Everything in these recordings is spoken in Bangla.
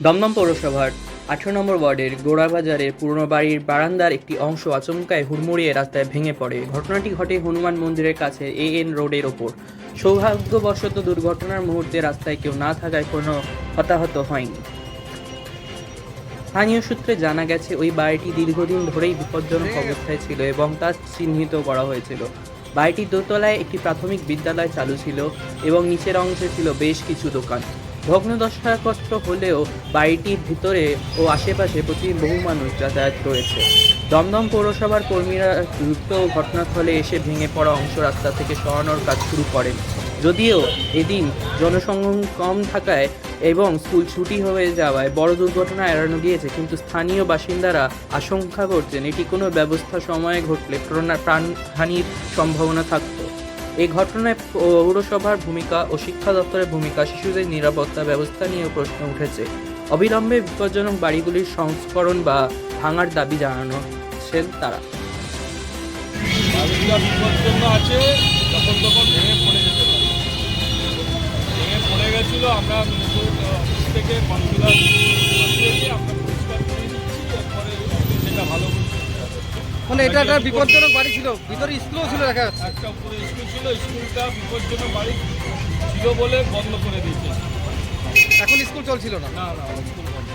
দমদম পৌরসভার ১৮ নম্বর ওয়ার্ডের গোড়াবাজারের পুরনো বাড়ির বারান্দার একটি অংশ আচমকায় হুড়মুড়িয়ে রাস্তায় ভেঙে পড়ে। ঘটনাটি ঘটে হনুমান মন্দিরের কাছে এএন রোডের ওপর। সৌভাগ্যবশত দুর্ঘটনার মুহূর্তে রাস্তায় কেউ না থাকায় কোনো হতাহত হয়নি। স্থানীয় সূত্রে জানা গেছে, ওই বাড়িটি দীর্ঘদিন ধরেই বিপজ্জনক অবস্থায় ছিল এবং তা চিহ্নিত করা হয়েছিল। বাড়িটির দোতলায় একটি প্রাথমিক বিদ্যালয় চালু ছিল এবং নিচের অংশে ছিল বেশ কিছু দোকান। ভগ্নদশাগ্রস্ত হলেও বাড়িটির ভিতরে ও আশেপাশে প্রতিদিন বহু মানুষ যাতায়াত রয়েছে। দমদম পৌরসভার কর্মীরা দ্রুত ঘটনাস্থলে এসে ভেঙে পড়া অংশ রাস্তা থেকে সরানোর কাজ শুরু করেন। যদিও এদিন জনসংখ্যা কম থাকায় এবং স্কুল ছুটি হয়ে যাওয়ায় বড় দুর্ঘটনা এড়ানো গিয়েছে, কিন্তু স্থানীয় বাসিন্দারা আশঙ্কা করছেন এটি কোনো ব্যবস্থা সময়ে ঘটলে প্রাণহানির সম্ভাবনা থাকত। এই ঘটনায় পৌরসভার ভূমিকা ও শিক্ষা দপ্তরের ভূমিকা, শিশুদের নিরাপত্তা ব্যবস্থা নিয়েও প্রশ্ন উঠেছে। অবিলম্বে বিপজ্জনক বাড়িগুলির সংস্করণ বা ভাঙার দাবি জানাচ্ছেন তারা। বাড়িগুলো বিপজ্জন্য আছে, যখন তখন ভেঙে পড়ে যেতে পারে। ভেঙে পড়ে গেছিলো, আমরা অফিস থেকে কনফিগার পাঠিয়েছি, আমরা পরিষ্কার করে দিচ্ছি। এরপরে যেটা ভালো বুঝছি মানে এটা একটা বিপজ্জনক বাড়ি ছিল, ভিতরে স্কুলও ছিল দেখা যাচ্ছে। একটা উপরে স্কুল ছিল, স্কুলটা বিপজ্জনক বাড়ি ছিল বলে বন্ধ করে দিয়েছে। এখন স্কুল চলছিল না। না না, স্কুল বন্ধ।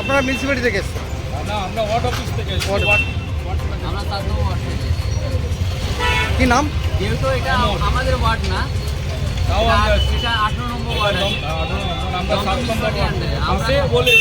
আপনারা মিউনিসিপ্যালিটি থেকে এসেছেন? না, আমরা ওয়ার্ড অফিস থেকে এসেছি। আমরা 7 নম্বর ওয়ার্ড থেকে এসেছি। কি নাম? যেহেতু এটা আমাদের ওয়ার্ড না, তাও আমরা এটা 18 নম্বর ওয়ার্ড আছে। আমরা 7 নম্বর আমরা বলে